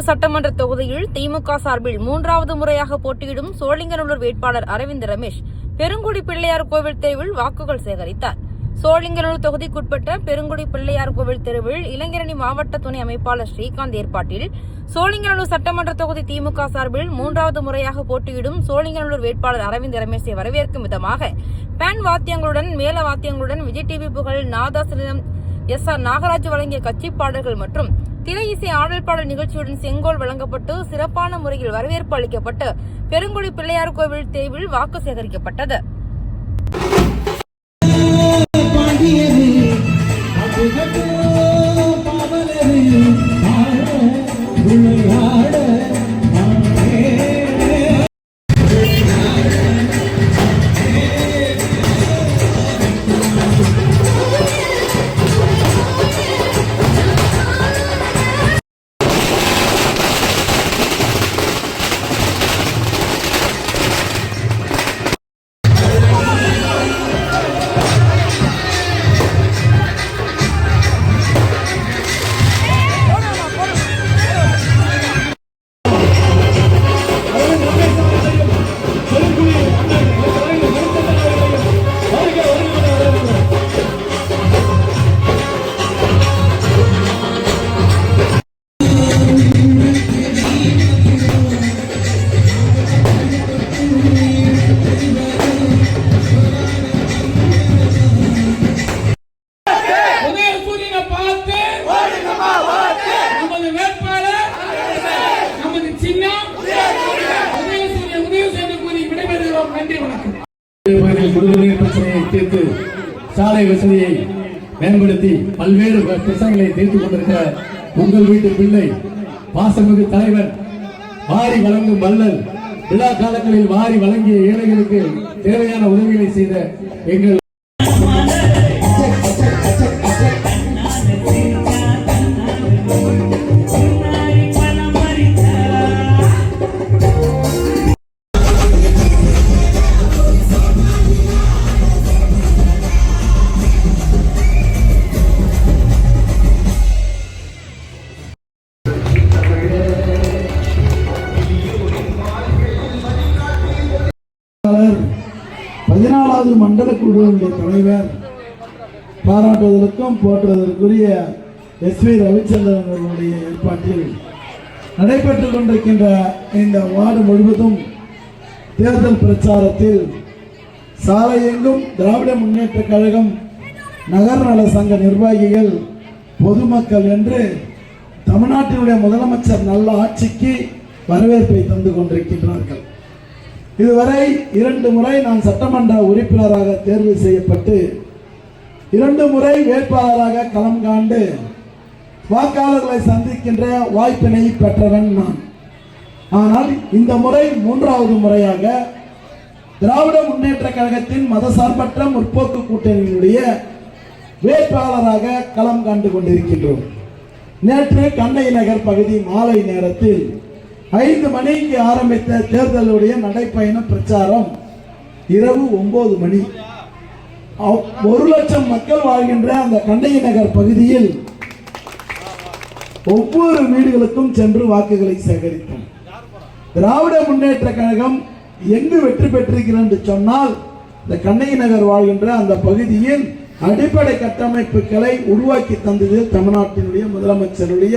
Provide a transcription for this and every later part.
சட்டமன்ற தொகுதியில் திமுக சார்பில் 3வது முறையாக போட்டியிடும் சோழிங்கநல்லூர் வேட்பாளர் அரவிந்த் ரமேஷ் பெருங்குடி பிள்ளையார் கோவில் தெருவில் வாக்குகள் சேகரித்தார். சோழிங்கநல்லூர் தொகுதிக்குட்பட்ட பெருங்குடி பிள்ளையார் கோவில் தெருவில் இளைஞரணி மாவட்ட துணை அமைப்பாளர் ஸ்ரீகாந்த் ஏற்பாட்டில் சோழிங்கநல்லூர் சட்டமன்ற தொகுதி திமுக சார்பில் 3வது முறையாக போட்டியிடும் சோழிங்கநல்லூர் வேட்பாளர் அரவிந்த் ரமேஷை வரவேற்கும் விதமாக பேன் வாத்தியங்களுடன் மேல வாத்தியங்களுடன் விஜய் டிவி புகழ் நாதாசிரியம் SR நாகராஜ் வழங்கிய கட்சி பாடல்கள் மற்றும் திரை இசை ஆடல் பாடல் நிகழ்ச்சியுடன் செங்கோல் வழங்கப்பட்டு சிறப்பான முறையில் வரவேற்பு அளிக்கப்பட்டு பெருங்குடி பிள்ளையார் கோவில் தெருவில் வாக்கு சேகரிக்கப்பட்டது. குடிநீர் பிரச்சனையை தீர்த்து சாலை வசதியை மேம்படுத்தி பல்வேறு பிரச்சனைகளை தீர்த்துக் கொண்டிருக்கிற உங்கள் வீட்டு பிள்ளை பாசமிகு தலைவர் வாரி வழங்கும் வள்ளல் விழா காலங்களில் வாரி வழங்கிய ஏழைகளுக்கு தேவையான உதவிகளை செய்த எங்கள் மண்டல குழுவினுடைய தலைவர் பாராட்டுவதற்கும் போற்றுவதற்குரிய SV ரவிச்சந்திரன் அவர்களுடைய ஏற்பாட்டில் நடைபெற்றுக் கொண்டிருக்கின்ற இந்த வார்டு முழுவதும் தேர்தல் பிரச்சாரத்தில் சாலை எங்கும் திராவிட முன்னேற்ற கழகம் நகர்நல சங்க நிர்வாகிகள் பொதுமக்கள் என்று தமிழ்நாட்டினுடைய முதலமைச்சர் நல்ல ஆட்சிக்கு வரவேற்பை தந்து கொண்டிருக்கின்றார்கள். இதுவரை 2 முறை நான் சட்டமன்ற உறுப்பினராக தேர்வு செய்யப்பட்டு 2 முறை வேட்பாளராக களம் காண்டு வாக்காளர்களை சந்திக்கின்ற வாய்ப்பினை பெற்றவன் நான். ஆனால் இந்த முறை 3வது முறையாக திராவிட முன்னேற்ற கழகத்தின் மதசார்பற்ற முற்போக்கு கூட்டணியினுடைய வேட்பாளராக களம் காண்டு கொண்டிருக்கின்றோம். நேற்று கண்ணகி நகர் பகுதி மாலை நேரத்தில் 5 மணிக்கு ஆரம்பித்த தேர்தலுடைய நடைப்பயண பிரச்சாரம் இரவு 9 மணி. 1 லட்சம் மக்கள் வாழ்கின்ற அந்த கண்ணகி நகர் பகுதியில் ஒவ்வொரு வீடுகளுக்கும் சென்று வாக்குகளை சேகரித்தோம். திராவிட முன்னேற்ற கழகம் எங்கு வெற்றி பெற்றிருக்கிறது என்று சொன்னால் இந்த கண்ணகி நகர் வாழ்கின்ற அந்த பகுதியில் அடிப்படை கட்டமைப்புகளை உருவாக்கி தந்தது தமிழ்நாட்டினுடைய முதலமைச்சருடைய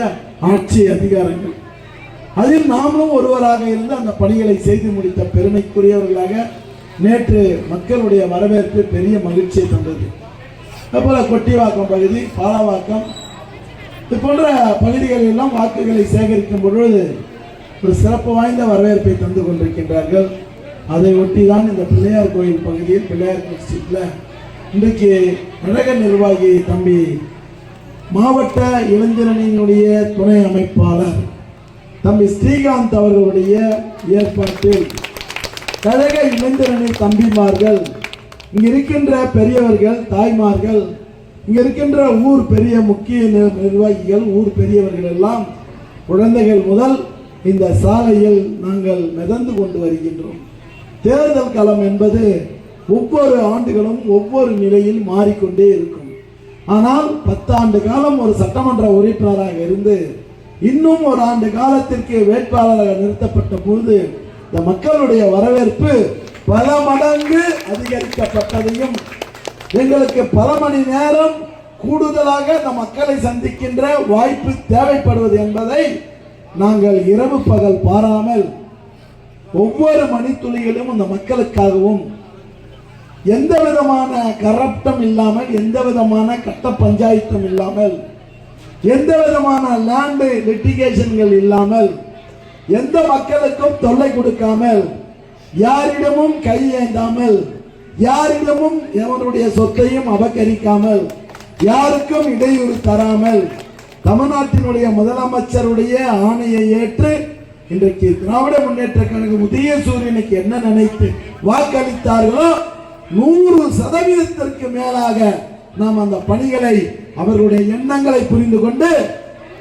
ஆட்சி அதிகாரங்கள். அதில் நாமளும் ஒருவராக இருந்து அந்த பணிகளை செய்து முடித்த பெருமைக்குரியவர்களாக நேற்று மக்களுடைய வரவேற்பு பெரிய மகிழ்ச்சியை தந்தது. அதுபோல கொட்டிவாக்கம் பகுதி, பாலவாக்கம் இது போன்ற பகுதிகளில் எல்லாம் வாக்குகளை சேகரிக்கும் பொழுது ஒரு சிறப்பு வாய்ந்த வரவேற்பை தந்து கொண்டிருக்கின்றார்கள். அதை ஒட்டி தான் இந்த பிள்ளையார் கோயில் பகுதியில் பிள்ளையார் டிஸ்ட்ரிக்ட்ல இன்றைக்கு கழக நிர்வாகி தம்பி மாவட்ட இளைஞரணியினுடைய துணை அமைப்பாளர் தம்பி ஸ்ரீகாந்த் அவர்களுடைய ஏற்பாட்டில் கழக இளைஞரணி தம்பிமார்கள், இங்க இருக்கின்ற பெரியவர்கள், தாய்மார்கள், இங்க இருக்கின்ற ஊர் பெரிய முக்கிய நிர்வாகிகள், ஊர் பெரியவர்கள் எல்லாம் குழந்தைகள் முதல் இந்த சாலையில் நாங்கள் மிதந்து கொண்டு வருகின்றோம். தேர்தல் களம் என்பது ஒவ்வொரு ஆண்டுகளும் ஒவ்வொரு நிலையில் மாறிக்கொண்டே இருக்கும். ஆனால் 10 ஆண்டு காலம் ஒரு சட்டமன்ற உறுப்பினராக இருந்து இன்னும் ஒரு ஆண்டு காலத்திற்கு வேட்பாளராக நிறுத்தப்பட்ட பொழுது இந்த மக்களுடைய வரவேற்பு பல மடங்கு அதிகரிக்கப்பட்டதையும் எங்களுக்கு பல மணி நேரம் கூடுதலாக இந்த மக்களை சந்திக்கின்ற வாய்ப்பு தேவைப்படுவது என்பதை நாங்கள் இரவு பகல் பாராமல் ஒவ்வொரு மணித்துளிகளும் இந்த மக்களுக்காகவும் எந்த விதமான கரப்டம் இல்லாமல், எந்த விதமான கட்ட பஞ்சாயத்தும் இல்லாமல், எந்த விதமான லேண்ட் லிட்டிகேஷன்கள் இல்லாமல், எந்த மக்களுக்கும் தொல்லை கொடுக்காமல், யாரிடமும் கை ஏந்தாமல், யாரிடமும் எவனுடைய சொத்தையும் அபகரிக்காமல், யாருக்கும் இடையூறு தராமல், தமிழ்நாட்டினுடைய முதலமைச்சருடைய ஆணையை ஏற்று இன்றைக்கு திராவிட முன்னேற்ற கழகம் உதயசூரியனுக்கு என்ன நினைத்து வாக்களித்தார்களோ 100% மேலாக நாம் அந்த பணிகளை, அவர்களுடைய எண்ணங்களை புரிந்து கொண்டு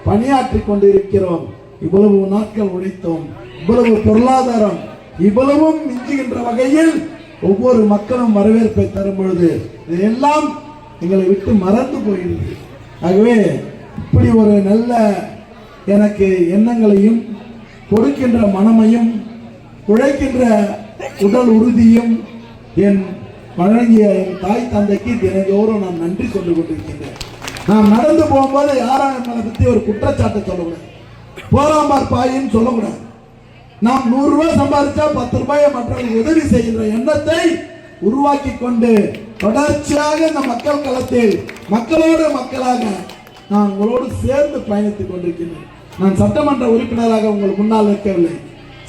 பணியாற்றிக் கொண்டிருக்கிறோம். இவ்வளவு நாட்கள் உழைத்தோம், இவ்வளவு பொருளாதாரம், இவ்வளவும் மிஞ்சுகின்ற வகையில் ஒவ்வொரு மக்களும் வரவேற்பை தரும் பொழுது இதெல்லாம் எங்களை விட்டு மறந்து போயிருக்கு. ஆகவே இப்படி ஒரு நல்ல எனக்கு எண்ணங்களையும் கொடுக்கின்ற மனமையும் உழைக்கின்ற உடல் உறுதியும் என் வழங்கிய என் தாய் தந்தைக்கு தினந்தோறும் நான் நன்றி சொல்லிக் கொண்டிருக்கின்றேன். நான் நடந்து போகும்போது யாரும் என்னை பற்றி ஒரு குற்றச்சாட்டை சொல்லக்கூடாது, போராமார் பாயின்னு சொல்லக்கூடாது. நாம் 100 ரூபாய் சம்பாதிச்சா 10 ரூபாயை மற்றவர்களுக்கு உதவி செய்கின்ற எண்ணத்தை உருவாக்கி கொண்டு தொடர்ச்சியாக இந்த மக்கள் களத்தில் மக்களோடு மக்களாக நான் உங்களோடு சேர்ந்து பயணித்துக் கொண்டிருக்கிறேன். நான் சட்டமன்ற உறுப்பினராக உங்கள் முன்னால் நிற்கவில்லை,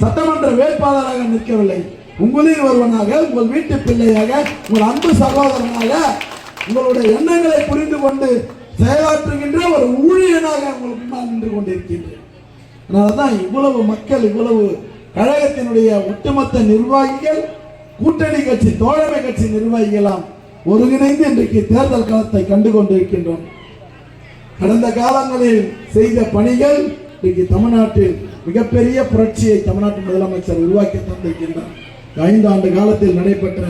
சட்டமன்ற வேட்பாளராக நிற்கவில்லை, உங்களில் ஒருவனாக, உங்கள் வீட்டு பிள்ளையாக, உங்கள் அன்பு சகோதரனாக, உங்களுடைய எண்ணங்களை புரிந்து கொண்டு செயலாற்றுகின்ற ஒரு ஊழியனாக உங்களுக்கு முன்னால் நின்று கொண்டிருக்கின்றேன். அதனால்தான் இவ்வளவு மக்கள், இவ்வளவு கழகத்தினுடைய ஒட்டுமொத்த நிர்வாகிகள், கூட்டணி கட்சி, தோழமை கட்சி நிர்வாகிகளாம் ஒருங்கிணைந்து இன்றைக்கு தேர்தல் களத்தை கண்டு கொண்டிருக்கின்றோம். கடந்த காலங்களில் செய்த பணிகள் இன்றைக்கு தமிழ்நாட்டில் மிகப்பெரிய புரட்சியை தமிழ்நாட்டு முதலமைச்சர் உருவாக்கி தந்திருக்கின்றார். 5 ஆண்டு காலத்தில் நடைபெற்ற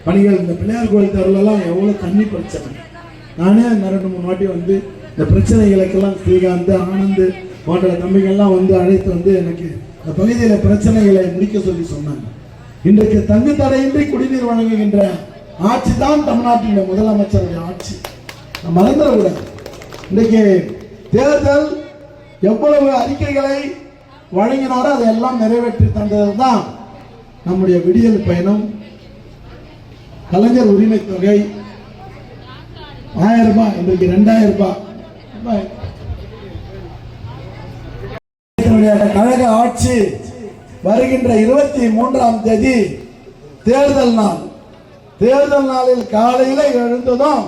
பணிகள், இந்த பிள்ளையார் கோயில் தெருவெல்லாம் எவ்வளவு தண்ணி பிரச்சனை, நானே 2-3 வாட்டி வந்து இந்த பிரச்சனைகளுக்கெல்லாம் ஸ்ரீகாந்த், ஆனந்த் போன்ற தம்பிகள்லாம் வந்து அழைத்து வந்து எனக்கு இந்த பகுதியில் பிரச்சனைகளை முடிக்க சொல்லி சொன்னாங்க. இன்றைக்கு தங்கு தடையின்றி குடிநீர் வழங்குகின்ற ஆட்சி தான் தமிழ்நாட்டின் முதலமைச்சருடைய ஆட்சி. நம்ம மறந்துடக்கூடாது. இன்றைக்கு தேர்தல் எவ்வளவு அறிக்கைகளை வழங்கினாரோ அதையெல்லாம் நிறைவேற்றி தந்தது தான் நம்முடைய விடியல் பயணம். கலைஞர் உரிமை தொகை 1000 ரூபாய், இன்றைக்கு 2000 ரூபாய். கழக ஆட்சி வருகின்ற 23ஆம் தேதி தேர்தல் நாள். தேர்தல் நாளில் காலையில் எழுந்ததும்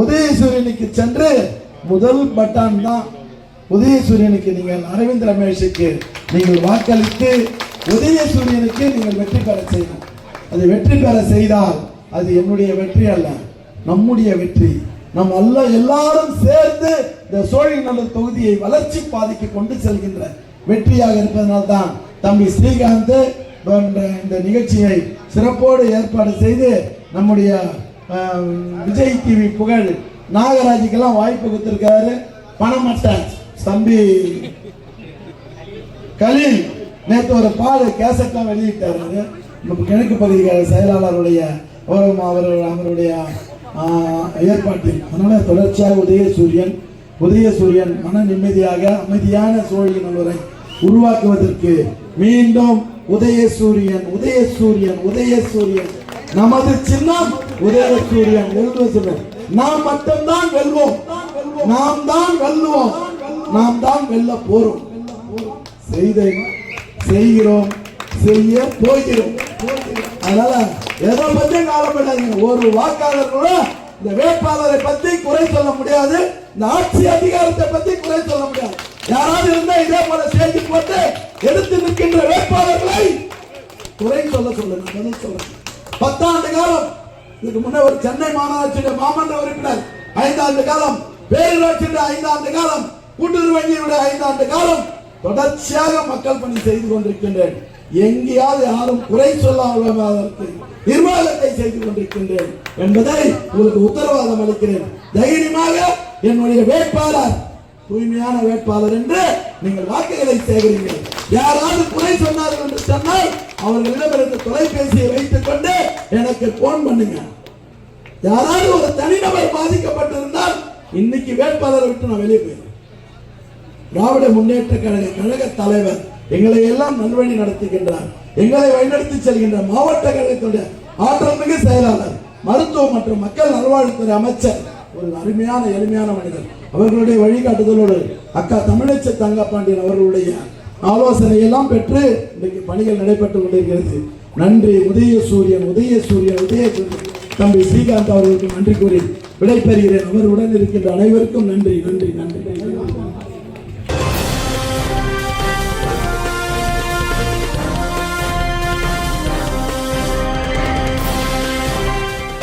உதயசூரியனுக்கு சென்று முதல் பட்டான் தான் உதயசூரியனுக்கு, நீங்கள் அரவிந்த் ரமேஷுக்கு நீங்கள் வாக்களித்து உதயசூரியனுக்கு நீங்கள் வெற்றி பெற செய்யணும். அது வெற்றி பெற செய்தால் அது என்னுடைய வெற்றி அல்ல, நம்முடைய வெற்றி. நம் எல்லாரும் சேர்ந்து இந்த சோழிங்கநல்லூர் தொகுதியை வளர்ச்சி பாதைக்கு கொண்டு செல்கின்ற வெற்றியாக இருப்பதனால்தான் தம்பி ஸ்ரீகாந்த் இந்த நிகழ்ச்சியை சிறப்போடு ஏற்பாடு செய்து நம்முடைய விஜய் டிவி புகழ் நாகராஜுக்கெல்லாம் வாய்ப்பு கொடுத்திருக்காரு. பணமட்ட தம்பி கலீல் நேற்று ஒரு பால் கேசட்லாம் வெளியிட்டாரு. நம்ம கிழக்கு பகுதி செயலாளருடைய அவருடைய ஏற்பாட்டில். அதனால தொடர்ச்சியாக உதயசூரியன் மன நிம்மதியாக அமைதியான சோழிங்கநல்லூரை உருவாக்குவதற்கு மீண்டும் உதயசூரியன் நமது சின்னம் உதயசூரியன். நாம் மட்டும்தான் வெல்வோம், நாம் தான் வெல்லுவோம், நாம் தான் வெல்ல போறோம். செய்கிறோம், செய்ய போகிறோம். அதனால எதை பத்தி காலப்படாதீங்க. ஒரு வாக்காளர் கூட இந்த வேட்பாளரை பத்தி குறை சொல்ல முடியாது, இந்த ஆட்சி அதிகாரத்தை பத்தி குறை சொல்ல முடியாது. யாராவது இருந்தா இதே போல செய்தி போட்டு எடுத்து நிற்கின்ற வேட்பாளர்களை குறை சொல்ல சொல்லுங்க, பதில் சொல்லுங்க. 10 ஆண்டு காலம் இதுக்கு முன்ன ஒரு சென்னை மாநகராட்சியுடைய மாமன்ற உறுப்பினர் 5 ஆண்டு காலம், பேரூராட்சியுடைய 5 ஆண்டு காலம், கூட்டுறவு வங்கியினுடைய 5 ஆண்டு காலம் தொடர்ச்சியாக மக்கள் பணி செய்து கொண்டிருக்கின்றேன். எங்கேயாவது யாரும் குறை சொல்லாமல் நிர்வாகத்தை செய்து கொண்டிருக்கின்றேன் என்பதை உங்களுக்கு உத்தரவாதம் அளிக்கிறேன். தைரியமாக என்னுடைய வேட்பாளர் தூய்மையான வேட்பாளர் என்று நீங்கள் வாக்குகளை சேகரிங்கள். யாராவது குறை சொன்னார்கள் என்று சொன்னால் அவர்களிடமிருந்து தொலைபேசியை வைத்துக் கொண்டு எனக்கு போன் பண்ணுங்க. யாராவது ஒரு தனிநபர் பாதிக்கப்பட்டிருந்தால் இன்னைக்கு வேட்பாளரை விட்டு நான் வெளியே போயிருந்தேன். திராவிட முன்னேற்ற கழக தலைவர் எங்களை எல்லாம் நல்வழி நடத்துகின்றார். எங்களை வழிநடத்தி செல்கின்ற மாவட்ட கழகத்துடைய ஆற்றல் மிகு செயலாளர், மருத்துவ மற்றும் மக்கள் நல்வாழ்வுத்துறை அமைச்சர் ஒரு அருமையான எளிமையான மனிதர். அவர்களுடைய வழிகாட்டுதலோடு அக்கா தமிழச்சி தங்கப்பாண்டியன் அவர்களுடைய ஆலோசனை எல்லாம் பெற்று இன்றைக்கு பணிகள் நடைபெற்றுக் கொண்டிருக்கிறது. நன்றி. உதயசூரியன் தம்பி ஸ்ரீகாந்த் அவர்களுக்கு நன்றி கூறி விடைபெறுகிறேன். அவருடன் இருக்கின்ற அனைவருக்கும் நன்றி.